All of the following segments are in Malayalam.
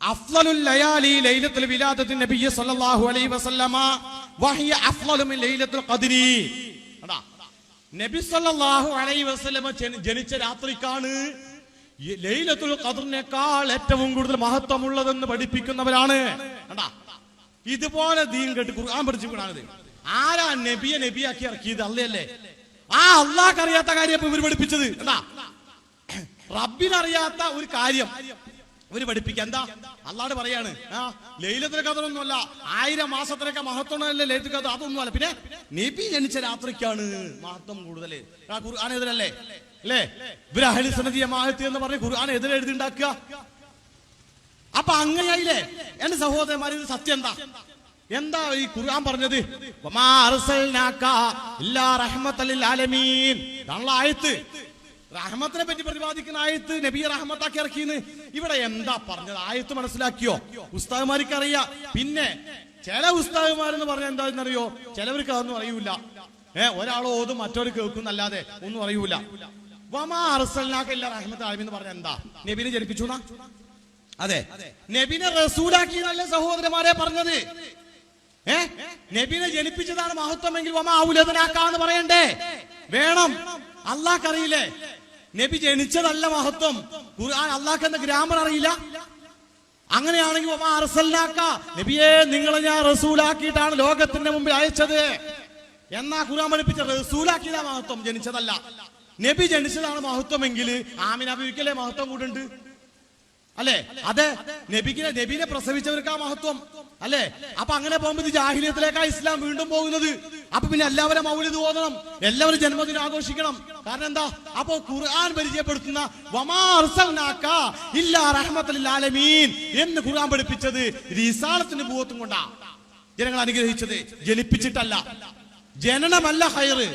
അഫ്ളലുൽ ലയാലി ലൈലത്തുൽ വിലാദത്തിൻ നബി സല്ലല്ലാഹു അലൈഹി വസല്ലമ വഹിയ അഫ്ളലു മിൻ ലൈലത്തുൽ ഖദ്രി. നബി സല്ലല്ലാഹു അലൈഹി വസല്ലമ ജനിച്ച രാത്രിക്കാണ് ലൈലത്തുൽ ഖദ്റിനേക്കാൾ ഏറ്റവും കൂടുതൽ മഹത്വമുള്ളതെന്ന് പഠിപ്പിക്കുന്നവരാണ്. ഇതുപോലെ ദീൻ കേട്ട് ഖുർആൻ പഠിച്ചിട്ടാണത്. ആരാ നബിയെ നബിയാക്കി ഇറക്കിയത്? അല്ലയല്ലേ? ആ അള്ളാഹ്ക്ക് അറിയാത്ത കാര്യം ഇവർ പഠിപ്പിച്ചത്. റബ്ബിനറിയാത്ത ഒരു കാര്യം ഇവര് പഠിപ്പിക്കുക. എന്താ? അള്ളാഹ് പറയാണ്, ലൈലത്തുൽ ഖദ്റൊന്നുമല്ല, 1000 മാസത്തിനൊക്കെ മഹത്വമല്ലേ ലൈലത്തുൽ ഖദ്ർ, അതൊന്നുമല്ല. പിന്നെ നബി ജനിച്ച രാത്രിക്കാണ് മഹത്വം കൂടുതൽ. ഖുർആൻ എതിരല്ലേ? അല്ലേ? ഇവര് അഹ്ലു സുന്നത്തി ജമാഅത്ത് എന്ന് പറഞ്ഞ് ഖുർആൻ എതിരെ എഴുതിണ്ടാക്കുക. അപ്പൊ അങ്ങനെയായില്ലേ എന്റെ സഹോദരന്മാർ? ഇത് സത്യം എന്താ? എന്താ ഈ ഖുർആൻ പറഞ്ഞത്? വമാ അർസൽനാക ഇല്ലാ റഹ്മത്തൽ ലിൽ ആലമീൻ. ഇതാണല്ലോ ആയത്ത്. റഹ്മത്തിനെ പറ്റി പ്രതിപാദിക്കുന്ന ആയത്ത്. നബിയെ റഹ്മത്താക്കി ഇറക്കിന്ന്. ഇവിടെ എന്താ പറഞ്ഞത്? ആയത്ത് മനസ്സിലാക്കിയോ? ഉസ്താദുമാർക്ക് അറിയാം. പിന്നെ ചില ഉസ്താദുമാരെന്ന് പറഞ്ഞാൽ എന്താണെന്നറിയോ? ചിലവർക്ക് അതൊന്നും അറിയൂല. ഒരാൾ ഓതും മറ്റൊരു കേൾക്കുന്നല്ലാതെ ഒന്നും അറിയൂല. വമാ അർസൽനാക ഇല്ലാ റഹ്മത്തൽ ആലമീൻ എന്ന് പറഞ്ഞാൽ എന്താ? നബിനെ ജനിപ്പിച്ചു എന്നാ? അതെ, നബിനെ റസൂലാക്കി എന്നല്ലേ സഹോദരന്മാരെ പറഞ്ഞത്? നബിനെ ജനിപ്പിച്ചതാണ് മഹത്വമെങ്കിൽ വമാ ഔലദനാക്കാന്ന് പറയണ്ടേ? വേണം. അള്ളാഹ്ക്ക് അറിയില്ലേ നബി ജനിച്ചതല്ല മഹത്വം? ഖുർആൻ അള്ളാഹ്ക്ക് എന്താ ഗ്രാമർ അറിയില്ല? അങ്ങനെയാണെങ്കിൽ വമാ അർസൽനാക, നബിയെ നിങ്ങളെ ഞാൻ റസൂലാക്കിയിട്ടാണ് ലോകത്തിന്റെ മുമ്പിൽ അയച്ചത് എന്നാ ഖുർആൻ പഠിപ്പിച്ച. റസൂലാക്കിയതാ മഹത്വം, ജനിച്ചതല്ല. നബി ജനിച്ചതാണ് മഹത്വമെങ്കിൽ ആമിന ബീവിക്കല്ലേ മഹത്വം കൂടുണ്ട്? അല്ലേ? അതെ, നബിനെ പ്രസവിച്ചവർക്കാ മഹത്വം അല്ലേ? അപ്പൊ അങ്ങനെ പോകുമ്പോൾ ഇത് ജാഹിലിയത്തിലേക്കാ ഇസ്ലാം വീണ്ടും പോകുന്നത്. അപ്പൊ പിന്നെ എല്ലാവരും മൗലിദ് ഓതണം, എല്ലാവരും ജന്മദിനം ആഘോഷിക്കണം. കാരണം എന്താ? അപ്പൊ ഖുർആൻ പരിചയപ്പെടുത്തുന്ന വമാ അർസൽനാക ഇല്ലാ റഹ്മത്തൽ ലിൽ ആലമീൻ എന്ന് ഖുർആൻ പഠിപ്പിച്ചത് റിസാലത്തിന്റെ പൂവത്തും കൊണ്ടാ ജനങ്ങൾ അനുഗ്രഹിച്ചത്, ജനിപ്പിച്ചിട്ടല്ല. ജനനമല്ല ഖൈറ്.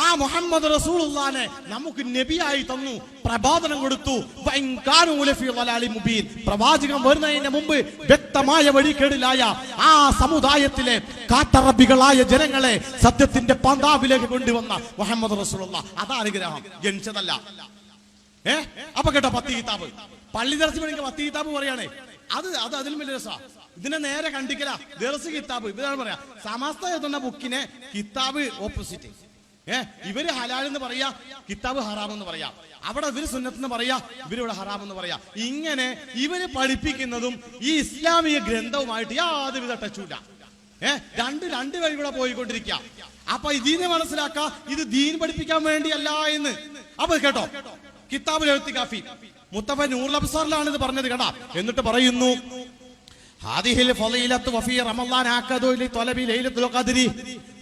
ആ മുഹമ്മദ് റസൂലുള്ളാഹിനെ നമുക്ക് നബിയായി തന്നു, പ്രബോധനം കൊടുത്തു. പ്രവാചകൻ വരുന്നതിന് മുമ്പ് വ്യക്തമായ വഴികേടിലായ ആ സമുദായത്തിലെ കാട്ടറബികളായ ജനങ്ങളെ സത്യത്തിന്റെ പന്താവിലേക്ക് കൊണ്ടുവന്ന മുഹമ്മദ് റസൂലുള്ളാഹി, അതാ അനുഗ്രഹം, ജനിച്ചതല്ല. അപ്പൊ കേട്ടോ 10 കിതാബ് പള്ളി ദർസ് വേണമെങ്കിൽ 10 കിതാബ് പറയണേ. അത് അതിലും വലിയ രസാ. ഇതിനെ നേരെ കണ്ടിക്കല ദർസ് കിതാബ്. ഇവരാണ് പറയാ സമസ്ത എന്ന ബുക്കിനെ കിതാബ് ഓപ്പോസിറ്റ്. ഇവര് ഹലാൽ എന്ന് പറയാ, കിതാബ് ഹറാം എന്ന് പറയാ. അവിടെ ഇവര് സുന്നത്ത് എന്ന് പറയാ, ഇവരിവിടെ ഹറാം എന്ന് പറയാ. ഇങ്ങനെ ഇവര് പഠിപ്പിക്കുന്നതും ഈ ഇസ്ലാമിക ഗ്രന്ഥവുമായിട്ട് യാതൊരുവിധ ടച്ചുമില്ല. രണ്ട് വഴി കൂടെ പോയിക്കൊണ്ടിരിക്കുക. അപ്പൊ ഇതിനെ മനസ്സിലാക്കുക, ഇത് ദീൻ പഠിപ്പിക്കാൻ വേണ്ടിയല്ല എന്ന്. അപ്പൊ കേട്ടോ, കിതാബുൽ ഇഅ്തികാഫി മുത്തഫ നൂറുൽ അബ്സാറിലാണ് ഇത് പറഞ്ഞത് കേട്ടാ. എന്നിട്ട് പറയുന്നു, ഹാദിഹിൽ ഫളീലത്തു വഫീ റമളാൻ അഖദു ലിതലബി ലൈലത്തുൽ ഖദ്രി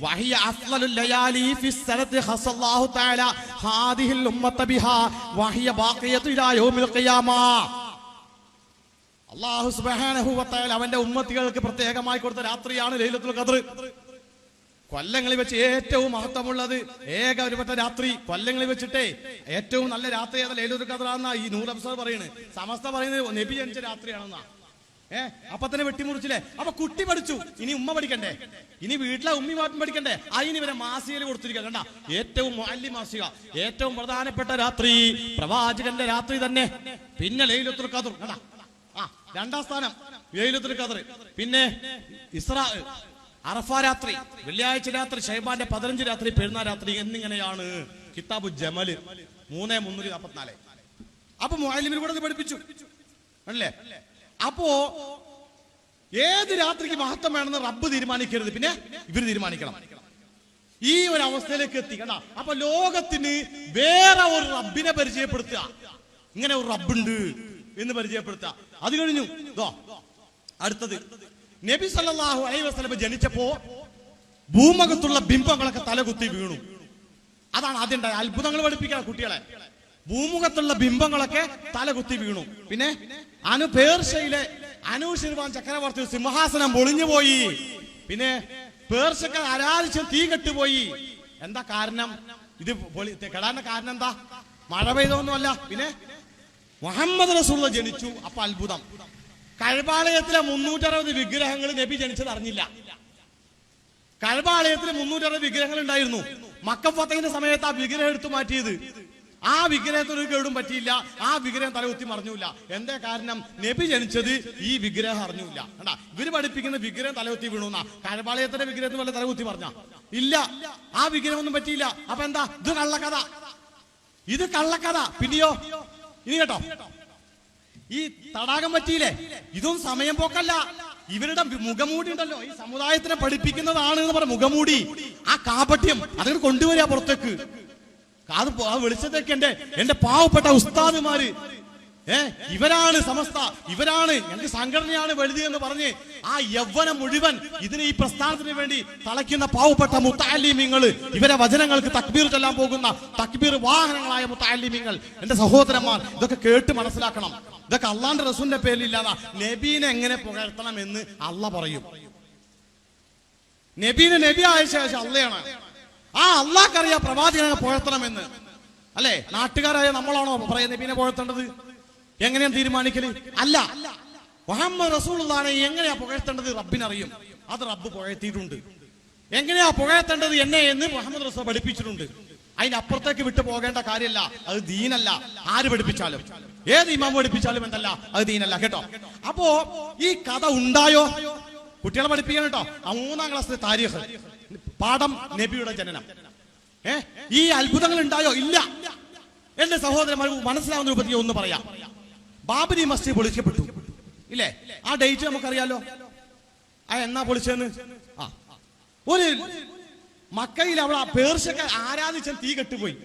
വഹിയ അഫ്ളലുൽ ലയാലി ഫിസ് സനതി ഖസല്ലാഹു തആല ഹാദിഹിൽ ഉമ്മത ബിഹാ വഹിയ ബാഖിയത്തു ഇലാ യൗമിൽ ഖിയാമ. അല്ലാഹു സുബ്ഹാനഹു വ തആല അവന്റെ ഉമ്മത്തികൾക്ക് പ്രത്യേകമായി കൊടുത്ത രാത്രിയാണ് ലൈലത്തുൽ ഖദ്ർ. കൊല്ലങ്ങളിൽ വെച്ച് ഏറ്റവും മഹത്വമുള്ളത് ഏക ഒരുപറ്റ രാത്രി. കൊല്ലങ്ങളിൽ വെച്ചിട്ടേ ഏറ്റവും നല്ല രാത്രി ഏതാ? ലൈലത്തുൽ ഖദ്റാന്നാ ഈ നൂറുൽ അബ്സാർ പറയുന്നത്. സമസ്ത പറയുന്നത് നബി ജനിച്ച രാത്രിയാണെന്നാ. അപ്പൊ തന്നെ വെട്ടിമുറിച്ചില്ലേ? അപ്പൊ കുട്ടി പഠിച്ചു, ഇനി ഉമ്മ പഠിക്കണ്ടേ? ഇനി വീട്ടിലെ ഉമ്മി മാറ്റും പഠിക്കണ്ടേ? അതിന് ഇവരെ മാസികയിൽ കൊടുത്തിരിക്കുക. കണ്ട, ഏറ്റവും മുഅല്ലിം മാസിക, ഏറ്റവും പ്രധാനപ്പെട്ട രാത്രി പ്രവാചകന്റെ രാത്രി തന്നെ. പിന്നെ ലൈലത്തുൽ ഖദ്ർ കണ്ട, രണ്ടാം സ്ഥാനം ലൈലത്തുൽ ഖദ്ർ. പിന്നെ ഇസ്രാ, അറഫ രാത്രി, വെള്ളിയാഴ്ച രാത്രി, ശൈബാന്റെ 15 രാത്രി, പെരുന്നാൾ രാത്രി എന്നിങ്ങനെയാണ്. കിതാബു ജമൽ 3:344. അപ്പൊ മുഅല്ലിമിന് കൂടെ പഠിപ്പിച്ചു അല്ലേ? അപ്പോ ഏത് രാത്രിക്ക് മഹത്വം വേണമെന്ന് റബ്ബ് തീരുമാനിക്കരുത്, പിന്നെ ഇവര് തീരുമാനിക്കണം. ഈ ഒരു അവസ്ഥയിലേക്ക് എത്തി കണ്ട. അപ്പൊ ലോകത്തിന് വേറെ ഒരു റബ്ബിനെ പരിചയപ്പെടുത്തുക, ഇങ്ങനെ ഒരു റബ്ബുണ്ട് എന്ന് പരിചയപ്പെടുത്തുക. അത് കഴിഞ്ഞു. അടുത്തത്, നബി സല്ലല്ലാഹു അലൈഹി വസല്ലം ജനിച്ചപ്പോ ഭൂമുഖത്തുള്ള ബിംബങ്ങളൊക്കെ തലകുത്തി വീണു. അതാണ് ആദ്യം ഉണ്ടായ അത്ഭുതങ്ങൾ പഠിപ്പിക്കുക കുട്ടികളെ. ഭൂമുഖത്തുള്ള ബിംബങ്ങളൊക്കെ തലകുത്തി വീണു. പിന്നെ പേർഷ്യയിലെ അനൂഷിർവാൻ ചക്രവർത്തി സിംഹാസനം പൊളിഞ്ഞുപോയി. പിന്നെ പേർഷ്യക്കാർ ആരാധിച്ച് തീ കെട്ടുപോയി. എന്താ കാരണം? ഇത് കെടാന്റെ കാരണം എന്താ? മഴ പെയ്തൊന്നുമല്ല. പിന്നെ മുഹമ്മദ് റസൂലുള്ളാഹി ജനിച്ചു. അപ്പൊ അത്ഭുതം. കഅബാലയത്തിലെ 360 വിഗ്രഹങ്ങൾ നബി ജനിച്ചത് അറിഞ്ഞില്ല. കഅബാലയത്തിൽ 360 വിഗ്രഹങ്ങൾ ഉണ്ടായിരുന്നു. മക്ക ഫതഹിന്റെ സമയത്ത് ആ വിഗ്രഹം എടുത്തു മാറ്റിയത്. ആ വിഗ്രഹത്തിന് ഒരു കേടും പറ്റിയില്ല, ആ വിഗ്രഹം തലകുത്തി മറിഞ്ഞൂല. എന്താ കാരണം? നബി ജനിച്ചത് ഈ വിഗ്രഹം അറിഞ്ഞൂല. കണ്ടാ, ഇവര് പഠിപ്പിക്കുന്ന വിഗ്രഹം തലകുത്തി വീണുന്ന. കഴപാളയത്തിന്റെ വിഗ്രഹത്തിന് വല്ല തലകുത്തി പറഞ്ഞ ഇല്ല, ആ വിഗ്രഹം ഒന്നും പറ്റിയില്ല. അപ്പൊ എന്താ? ഇത് കള്ളക്കഥ, ഇത് കള്ളക്കഥ. പിന്നെയോ ഇനി കേട്ടോ, ഈ തടാകം പറ്റിയില്ലേ, ഇതൊന്നും സമയം പോക്കല്ല. ഇവരുടെ മുഖമൂടി ഉണ്ടല്ലോ, ഈ സമുദായത്തിനെ പഠിപ്പിക്കുന്നതാണ് എന്ന് പറഞ്ഞ മുഖമൂടി, ആ കാപട്യം അതങ്ങോട്ട് കൊണ്ടുവരിക പുറത്തേക്ക്. അത് വെളിച്ചത്തേക്ക് എന്റെ പാവപ്പെട്ട ഉസ്താദുമാര്, ഇവരാണ് സമസ്ത, ഇവരാണ് ഞങ്ങൾക്ക് സംഘടനയാണ് വലുത് എന്ന് പറഞ്ഞ് ആ യൗവനം മുഴുവൻ ഇതിന് ഈ പ്രസ്ഥാനത്തിന് വേണ്ടി തളയ്ക്കുന്ന പാവപ്പെട്ട മുത്തഅല്ലിമീങ്ങള്, ഇവരെ വചനങ്ങൾക്ക് തക്ബീർ ചൊല്ലാൻ പോകുന്ന തക്ബീർ വാഹനങ്ങളായ മുത്തഅല്ലിമീങ്ങൾ, എന്റെ സഹോദരന്മാർ, ഇതൊക്കെ കേട്ട് മനസ്സിലാക്കണം. ഇതൊക്കെ അള്ളാന്റെ റസൂലിന്റെ പേരിലില്ലാതാ. നബീനെ എങ്ങനെ പുകഴ്ത്തണം എന്ന് അള്ളാഹ് പറയും. നബീനെ നബി ആയ ശേഷം അള്ളയാണ്. ആ അള്ളാഹ്ക്കറിയാം പ്രവാചകനെ പുകഴ്ത്തണമെന്ന്, അല്ലെ? നാട്ടുകാരായ നമ്മളാണോ പറയാ നബീനെ പുകഴ്ത്തേണ്ടത്? എങ്ങനെയാ തീരുമാനിക്കല്? അല്ല, മുഹമ്മദ് റസൂലുള്ളാഹിനെ എങ്ങനെയാ പുകഴ്ത്തേണ്ടത് റബ്ബിനറിയും. അത് റബ്ബ് പുകഴ്ത്തിയിട്ടുണ്ട്. എങ്ങനെയാ പുകഴ്ത്തേണ്ടത് എന്നെ എന്ന് മുഹമ്മദ് റസൂൽ പഠിപ്പിച്ചിട്ടുണ്ട്. അതിനപ്പുറത്തേക്ക് വിട്ടു പോകേണ്ട കാര്യമല്ല. അത് ദീനല്ല. ആര് പഠിപ്പിച്ചാലും, ഏത് ഇമാം പഠിപ്പിച്ചാലും എന്തല്ല, അത് ദീനല്ല കേട്ടോ. അപ്പോ ഈ കഥ ഉണ്ടായോ? കുട്ടികളെ പഠിപ്പിക്കാൻ കേട്ടോ. 3-ാം ക്ലാസ്സിലെ താരീഖ് പാഠം, നബിയുടെ ജനനം. ഈ അത്ഭുതങ്ങൾ ഉണ്ടായോ? ഇല്ല. എന്റെ സഹോദരന്മാർ മനസ്സിലാവുന്ന രൂപത്തിൽ ഒന്ന് പറയാം. ബാബരി മസ്ജിദ് പൊളിക്കപ്പെട്ടു ഇല്ലേ? ആ ഡേറ്റ് നമുക്കറിയാലോ. എന്നാ പൊളിച്ചെന്ന്? ഒരു മക്കയിൽ അവിടെ പേർഷ്യക്കാർ ആരാധിച്ച തീ കെട്ടുപോയി.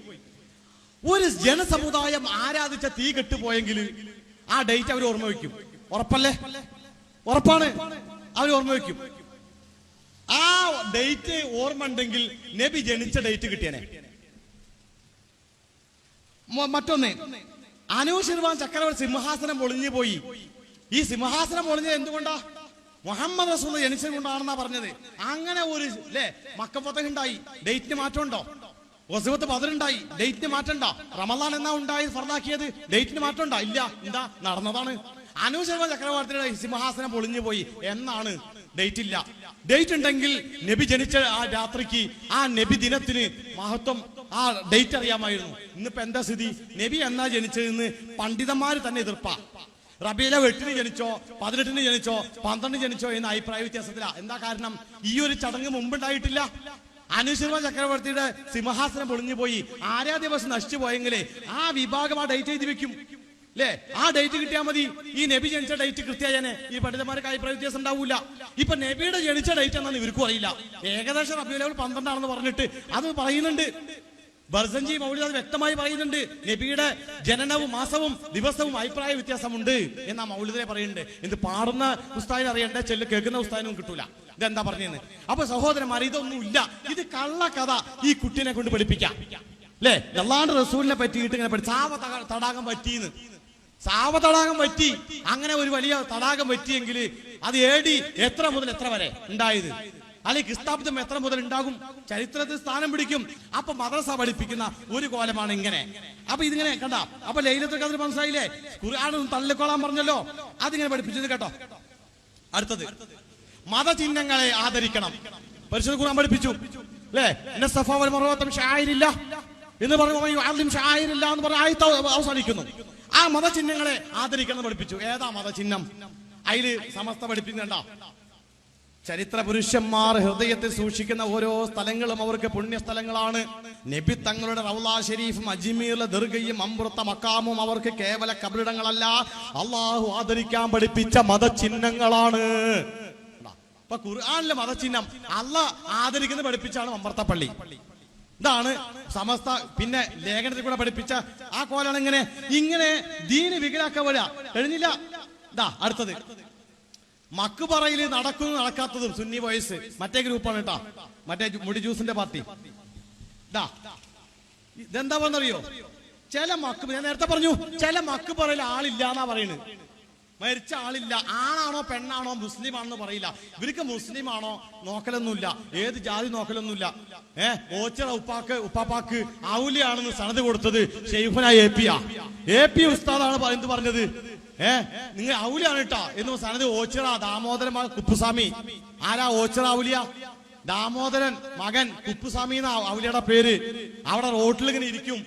ഒരു ജനസമുദായം ആരാധിച്ച തീ കെട്ടുപോയെങ്കിൽ ആ ഡേറ്റ് അവർ ഓർമ്മ വയ്ക്കും. ഉറപ്പല്ലേ? ഉറപ്പാണ്, അവർ ഓർമ്മ വയ്ക്കും. ആ ഡേറ്റ് ഓർമ്മ ഉണ്ടെങ്കിൽ നബി ജനിച്ച ഡേറ്റ് കിട്ടിയനെ. മറ്റൊന്ന്, അനൂശിർവാൻ ചക്രവർത്തി സിംഹാസനം പൊളിഞ്ഞു പോയി. ഈ സിംഹാസനം പൊളിഞ്ഞത് എന്തുകൊണ്ടാ? മുഹമ്മദ് റസൂൽ ജനിച്ചത് കൊണ്ടാണെന്നാ പറഞ്ഞത്. അങ്ങനെ ഒരു മക്ക ഫതഹ് ഉണ്ടായി, ഡേറ്റിന് മാറ്റമുണ്ടോ? ഗസ്വത്ത് ബദർ ഉണ്ടായി, ഡേറ്റിന് മാറ്റണ്ട. റമളാൻ എന്നാ ഉണ്ടായി ഫർദാക്കിയത്, ഡേറ്റിന് മാറ്റമുണ്ടോ? ഇല്ല. എന്താ നടന്നതാണ്? അനൂശിർവാൻ ചക്രവർത്തിയുടെ സിംഹാസനം പൊളിഞ്ഞു പോയി എന്നാണ്, ഡേറ്റ് ഇല്ല. ഡേറ്റ് ഉണ്ടെങ്കിൽ നബി ജനിച്ച ആ രാത്രിക്ക്, ആ നബി ദിനത്തിന് മഹത്വം, ആ ഡേറ്റ് അറിയാമായിരുന്നു. ഇന്നിപ്പോ എന്താ സ്ഥിതി? നബി എന്നാ ജനിച്ചതെന്ന് പണ്ഡിതന്മാര് തന്നെ എതിർപ്പാ. റബീഉൽ 8-ന് ജനിച്ചോ, 18-ന് ജനിച്ചോ, 12-ന് ജനിച്ചോ എന്ന അഭിപ്രായ വ്യത്യാസത്തിലാ. എന്താ കാരണം? ഈ ഒരു ചടങ്ങ് മുമ്പുണ്ടായിട്ടില്ല. അനൂശിർവാൻ ചക്രവർത്തിയുടെ സിംഹാസനം പൊളിഞ്ഞു പോയി, ആരാ ദിവസം നശിച്ചു പോയെങ്കിലേ ആ വിഭാഗം ആ ഡേറ്റ് എഴുതി വെക്കും അല്ലേ? ആ ഡേറ്റ് കിട്ടിയാൽ മതി. ഈ നബി ജനിച്ച ഡേറ്റ് കൃത്യമായനെ ഈ പണ്ഡിതന്മാർക്ക് അഭിപ്രായ വ്യത്യാസം ഉണ്ടാവൂല. ഇപ്പൊ നബിയുടെ ജനിച്ച ഡേറ്റ് എന്നാന്ന് ഇവർക്കും അറിയില്ല. ഏകദേശം റബീഉൽ 12 പറഞ്ഞിട്ട് അത് പറയുന്നുണ്ട്. ബർസഞ്ചി മൗലിദ് അത് വ്യക്തമായി പറയുന്നുണ്ട്. നബിയുടെ ജനനവും മാസവും ദിവസവും അഭിപ്രായ വ്യത്യാസമുണ്ട് എന്നാ മൗലിദിനെ പറയുന്നുണ്ട്. ഇത് പാടുന്ന ഉസ്താദിനെ അറിയണ്ടേ, കേൾക്കുന്ന ഉസ്താദിനും കിട്ടൂല ഇതെന്താ പറഞ്ഞെന്ന്. അപ്പൊ സഹോദരന്മാർ, ഇതൊന്നും ഇല്ല. ഇത് കള്ളക്കഥ ഈ കുട്ടിനെ കൊണ്ട് പഠിപ്പിക്കാം അല്ലേ? അല്ലാഹുവിന്റെ റസൂലിനെ പറ്റിയിട്ട് ഇങ്ങനെ സാവ തടാകം പറ്റിയെന്ന്. സാവ തടാകം പറ്റി, അങ്ങനെ ഒരു വലിയ തടാകം പറ്റിയെങ്കിൽ അത് AD എത്ര മുതൽ എത്ര വരെ ഉണ്ടായത്, അല്ലെങ്കിൽ ക്രിസ്താബ്ദം എത്ര മുതൽ ഉണ്ടാകും, ചരിത്രത്തിൽ സ്ഥാനം പിടിക്കും. അപ്പൊ മദ്രസ പഠിപ്പിക്കുന്ന ഒരു കോലമാണ് ഇങ്ങനെ. അപ്പൊ ഇതിങ്ങനെ കണ്ട. അപ്പൊ ലൈലത്തുൽ ഖദ്ർ മനസ്സിലായില്ലേ? ഖുർആനും തള്ളിക്കൊള്ളാൻ പറഞ്ഞല്ലോ, അതിങ്ങനെ പഠിപ്പിച്ചത് കേട്ടോ. അടുത്തത്, മതചിഹ്നങ്ങളെ ആദരിക്കണം. പരിശുദ്ധ ഖുർആൻ പഠിപ്പിച്ചു അല്ലേ? ഇന്ന സഫ വൽ മർവത മിൻ ശആയിരില്ലാഹ് എന്ന് പറഞ്ഞു, എന്ന് പറഞ്ഞ ആയത്ത് അവസാനിക്കുന്നു. ആ മതചിഹ്നങ്ങളെ ആദരിക്കണം പഠിപ്പിച്ചു. ഏതാ മതചിഹ്നം? അതില് സമസ്ത പഠിപ്പിക്കുന്നുണ്ടോ? ചരിത്ര പുരുഷന്മാർ ഹൃദയത്തിൽ സൂക്ഷിക്കുന്ന ഓരോ സ്ഥലങ്ങളും അവർക്ക് പുണ്യസ്ഥലങ്ങളാണ്. നബി തങ്ങളുടെ റൗള ഷരീഫും അജ്മീറിലെ ദർഗയും അമൃത മക്കാമും അവർക്ക് കേവല കബറിടങ്ങളല്ല, അള്ളാഹു ആദരിക്കാൻ പഠിപ്പിച്ച മതചിഹ്നങ്ങളാണ്. ഇപ്പൊ ഖുർആനിലെ മതചിഹ്നം അള്ളാഹ് ആദരിക്കുന്ന പഠിപ്പിച്ചാണ് അമൃതപ്പള്ളി. ഇതാണ് സമസ്ത പിന്നെ ലേഖനത്തിൽ കൂടെ പഠിപ്പിച്ച ആ കോലാണ്. ഇങ്ങനെ ദീന് വികലാക്കാൻ വരിക കഴിഞ്ഞില്ല. ഇതാ അടുത്തത്, മക്ബറയില് നടക്കുന്നു നടക്കാത്തതും സുന്നി വോയിസ്, മറ്റേ ഗ്രൂപ്പാണ് കേട്ടാ, മറ്റേ മുടി ജ്യൂസിന്റെ പാർട്ടി. ഇതെന്താ പറഞ്ഞറിയോ? ചില ഞാൻ നേരത്തെ പറഞ്ഞു, ചില മക്ബറയിൽ ആളില്ല എന്നാ പറയുന്നത്. മരിച്ച ആളില്ല, ആണാണോ പെണ്ണാണോ മുസ്ലിം ആണെന്ന് പറയില്ല. ഇവർക്ക് മുസ്ലിം ആണോ നോക്കലൊന്നുമില്ല, ഏത് ജാതി നോക്കലൊന്നുമില്ല. ഓച്ചിറ ഉപ്പാപ്പാക്ക് ഔലിയാണെന്ന് സനത് കൊടുത്തത് ഷെയ്ഖുന AP ഉസ്താദാണ് എന്ത് പറഞ്ഞത്? നിങ്ങൾ ഔലിയാണ് കേട്ടാ എന്ന് സനത് ഓച്ചിറ ദാമോദരൻ കുപ്പുസ്വാമി. ആരാ ഓച്ചിറ ഔലിയ? ദാമോദരൻ മകൻ കുപ്പുസ്വാമി എന്ന ഔലിയുടെ പേര്. അവിടെ റോട്ടിൽ ഇങ്ങനെ ഇരിക്കും,